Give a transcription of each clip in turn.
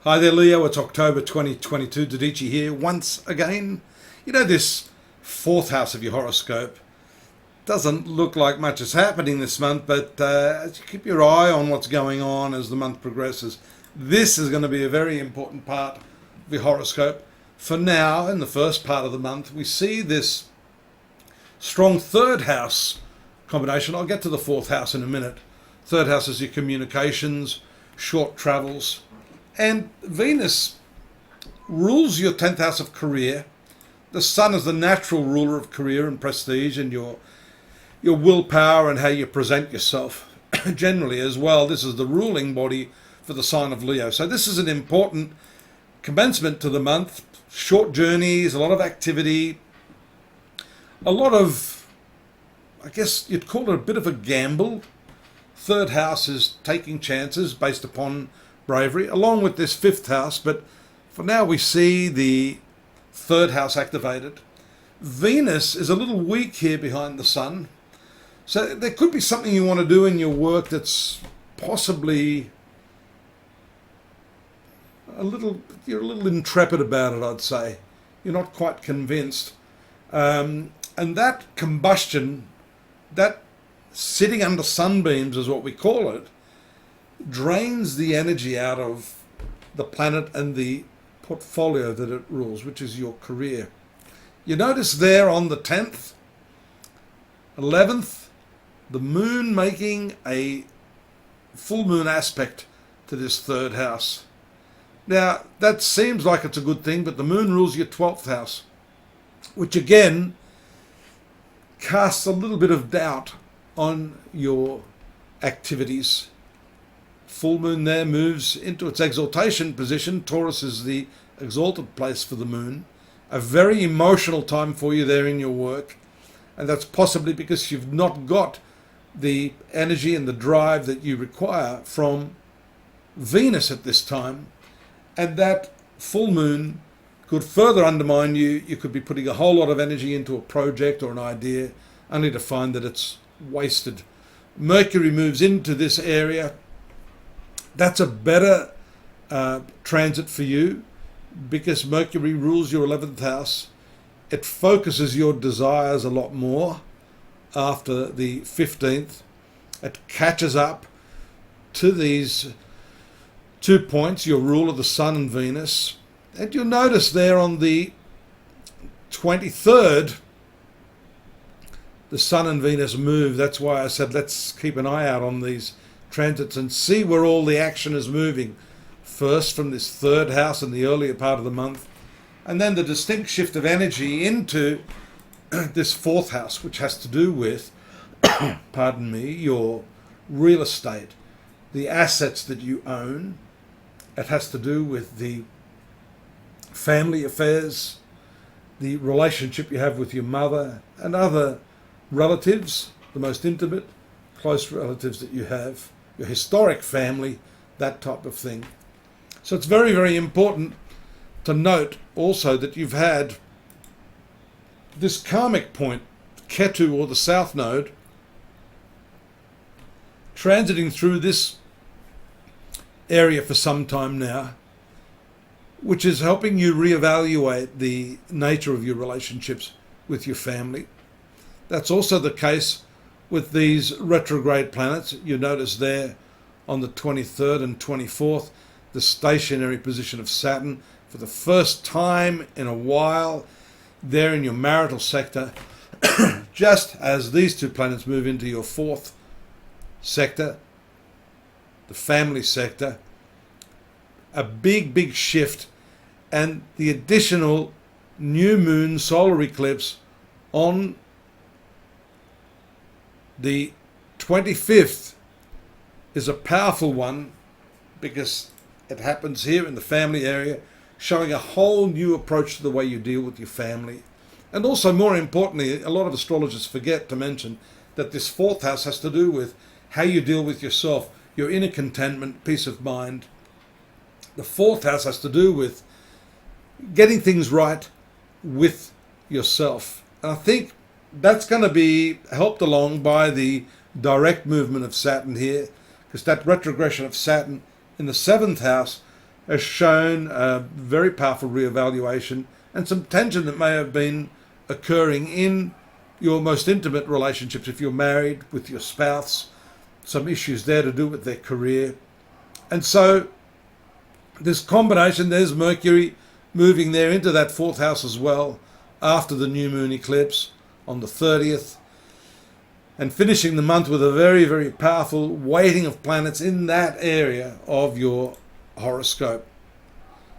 Hi there, Leo. It's October 2022. Dodici here once again. You know, this fourth house of your horoscope doesn't look like much is happening this month, but as you keep your eye on what's going on as the month progresses, this is going to be a very important part of your horoscope. For now, in the first part of the month, we see this strong third house combination. I'll get to the fourth house in a minute. Third house is your communications, short travels, and Venus rules your 10th house of career. The Sun is the natural ruler of career and prestige and your willpower and how you present yourself generally as well. This is the ruling body for the sign of Leo. So this is an important commencement to the month. Short journeys, a lot of activity, a lot of, I guess you'd call it a bit of a gamble. Third house is taking chances based upon bravery, along with this fifth house, but for now we see the third house activated. Venus is a little weak here behind the Sun, so there could be something you want to do in your work that's possibly you're a little intrepid about it, I'd say. You're not quite convinced. And that combustion, that sitting under sunbeams is what we call it, drains the energy out of the planet and the portfolio that it rules, which is your career. You notice there on the 10th, 11th, the moon making a full moon aspect to this third house. Now, that seems like it's a good thing, but the moon rules your 12th house, which again casts a little bit of doubt on your activities. Full moon there moves into its exaltation position. Taurus is the exalted place for the moon. A very emotional time for you there in your work. And that's possibly because you've not got the energy and the drive that you require from Venus at this time. And that full moon could further undermine you. You could be putting a whole lot of energy into a project or an idea, only to find that it's wasted. Mercury moves into this area. That's a better transit for you because Mercury rules your 11th house. It focuses your desires a lot more after the 15th. It catches up to these 2 points, your rule of the Sun and Venus. And you'll notice there on the 23rd, the Sun and Venus move. That's why I said let's keep an eye out on these transits and see where all the action is moving. First from this third house in the earlier part of the month, and then the distinct shift of energy into this fourth house, which has to do with, pardon me, your real estate, the assets that you own. It has to do with the family affairs, the relationship you have with your mother and other relatives, the most intimate, close relatives that you have, your historic family, that type of thing. So it's very, very important to note also that you've had this karmic point, Ketu or the South Node, transiting through this area for some time now, which is helping you reevaluate the nature of your relationships with your family. That's also the case with these retrograde planets. You notice there on the 23rd and 24th, the stationary position of Saturn for the first time in a while there in your marital sector, just as these two planets move into your fourth sector, the family sector. A big, big shift, and the additional new moon solar eclipse on the 25th is a powerful one because it happens here in the family area, showing a whole new approach to the way you deal with your family. And also, more importantly, a lot of astrologers forget to mention that this fourth house has to do with how you deal with yourself, your inner contentment, peace of mind. The fourth house has to do with getting things right with yourself. And I think that's going to be helped along by the direct movement of Saturn here, because that retrogression of Saturn in the 7th house has shown a very powerful reevaluation and some tension that may have been occurring in your most intimate relationships. If you're married, with your spouse, some issues there to do with their career. And so this combination, there's Mercury moving there into that fourth house as well after the new moon eclipse on the 30th, and finishing the month with a very, very powerful weighting of planets in that area of your horoscope.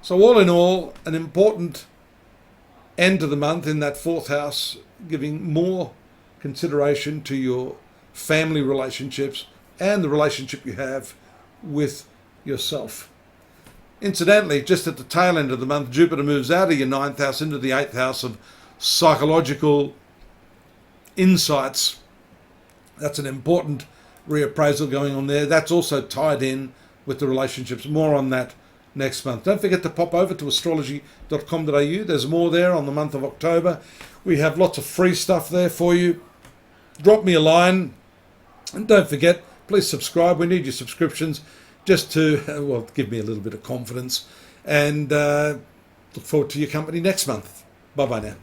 So all in all, an important end to the month in that fourth house, giving more consideration to your family relationships and the relationship you have with yourself. Incidentally, just at the tail end of the month, Jupiter moves out of your ninth house into the eighth house of psychological insights. That's an important reappraisal going on there. That's also tied in with the relationships. More on that next month. Don't forget to pop over to astrology.com.au. There's more there on the month of October. We have lots of free stuff there for you. Drop me a line. And don't forget, please subscribe. We need your subscriptions just to, well, give me a little bit of confidence. And look forward to your company next month. Bye-bye now.